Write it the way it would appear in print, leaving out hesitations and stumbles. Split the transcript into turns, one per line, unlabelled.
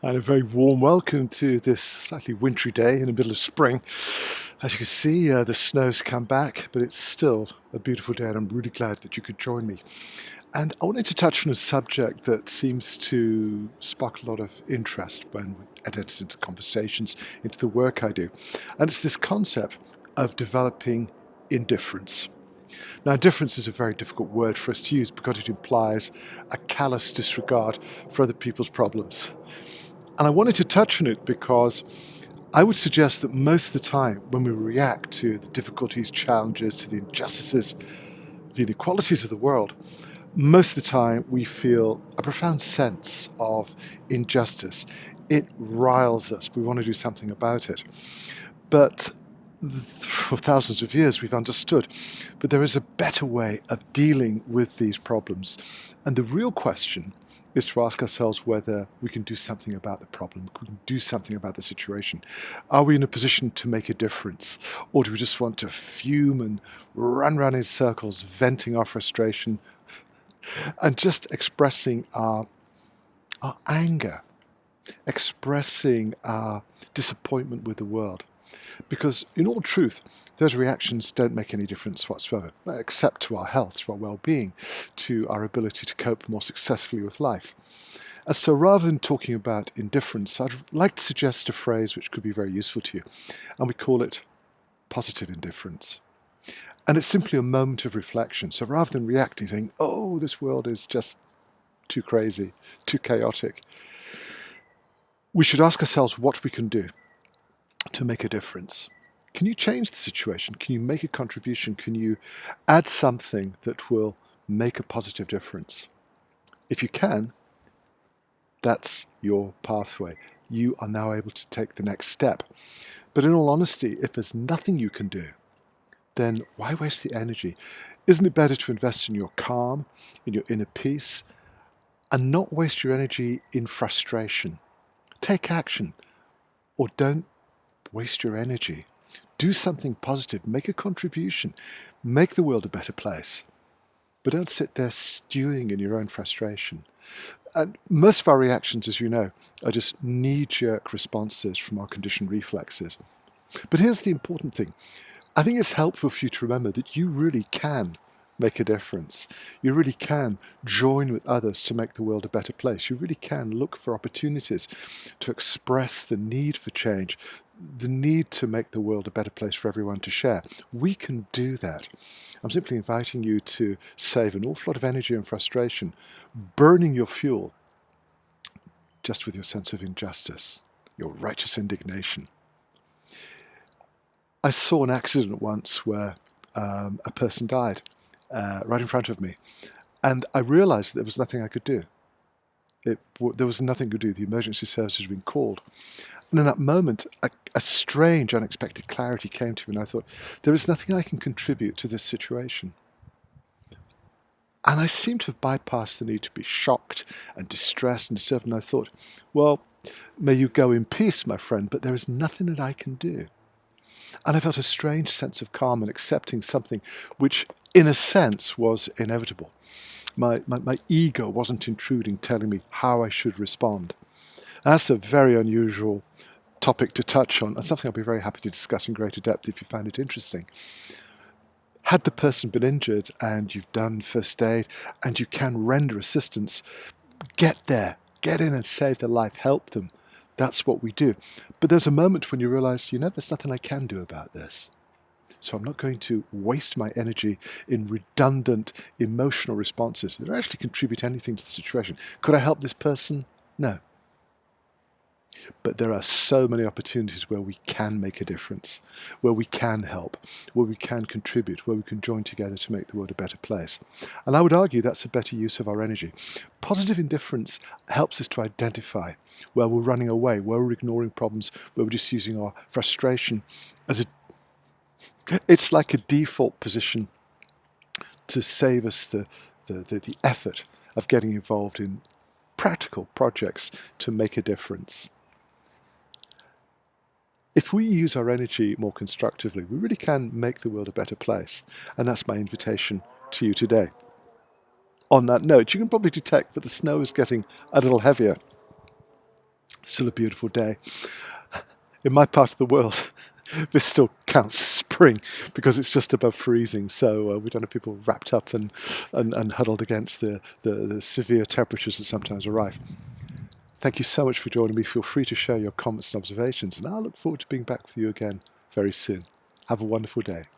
And a very warm welcome to this slightly wintry day in the middle of spring. As you can see, the snow's come back, but it's still a beautiful day, and I'm really glad that you could join me. And I wanted to touch on a subject that seems to spark a lot of interest when it enters into conversations, into the work I do. And it's this concept of developing indifference. Now, indifference is a very difficult word for us to use because it implies a callous disregard for other people's problems. And I wanted to touch on it because I would suggest that most of the time when we react to the difficulties, challenges, to the injustices, the inequalities of the world, most of the time we feel a profound sense of injustice. It riles us. We want to do something about it. But for thousands of years we've understood but there is a better way of dealing with these problems. And the real question is to ask ourselves whether we can do something about the problem, we can do something about the situation. Are we in a position to make a difference? Or do we just want to fume and run around in circles, venting our frustration and just expressing our anger, expressing our disappointment with the world? Because in all truth, those reactions don't make any difference whatsoever, except to our health, to our well-being, to our ability to cope more successfully with life. And so rather than talking about indifference, I'd like to suggest a phrase which could be very useful to you, and we call it positive indifference. And it's simply a moment of reflection. So rather than reacting, saying, oh, this world is just too crazy, too chaotic, we should ask ourselves what we can do to make a difference. Can you change the situation? Can you make a contribution? Can you add something that will make a positive difference? If you can, that's your pathway. You are now able to take the next step. But in all honesty, if there's nothing you can do, then why waste the energy? Isn't it better to invest in your calm, in your inner peace, and not waste your energy in frustration? Take action, or don't waste your energy. Do something positive, make a contribution, make the world a better place. But don't sit there stewing in your own frustration. And most of our reactions, as you know, are just knee-jerk responses from our conditioned reflexes. But here's the important thing. I think it's helpful for you to remember that you really can make a difference. You really can join with others to make the world a better place. You really can look for opportunities to express the need for change, the need to make the world a better place for everyone to share. We can do that. I'm simply inviting you to save an awful lot of energy and frustration, burning your fuel just with your sense of injustice, your righteous indignation. I saw an accident once where a person died right in front of me, and I realized that there was nothing I could do. There was nothing I could do. The emergency service had been called. And in that moment, a strange, unexpected clarity came to me, and I thought, there is nothing I can contribute to this situation. And I seemed to have bypassed the need to be shocked and distressed and disturbed, and I thought, well, may you go in peace, my friend, but there is nothing that I can do. And I felt a strange sense of calm and accepting something which, in a sense, was inevitable. My ego wasn't intruding, telling me how I should respond. That's a very unusual topic to touch on, and something I'll be very happy to discuss in greater depth if you find it interesting. Had the person been injured and you've done first aid and you can render assistance, get there, get in and save their life, help them. That's what we do. But there's a moment when you realize, there's nothing I can do about this. So I'm not going to waste my energy in redundant emotional responses that don't actually contribute anything to the situation. Could I help this person? No. But there are so many opportunities where we can make a difference, where we can help, where we can contribute, where we can join together to make the world a better place. And I would argue that's a better use of our energy. Positive indifference helps us to identify where we're running away, where we're ignoring problems, where we're just using our frustration as it's like a default position to save us the effort of getting involved in practical projects to make a difference. If we use our energy more constructively, we really can make the world a better place. And that's my invitation to you today. On that note, you can probably detect that the snow is getting a little heavier. Still a beautiful day. In my part of the world, this still counts as spring because it's just above freezing. So we don't have people wrapped up and huddled against the severe temperatures that sometimes arrive. Thank you so much for joining me. Feel free to share your comments and observations, and I'll look forward to being back with you again very soon. Have a wonderful day.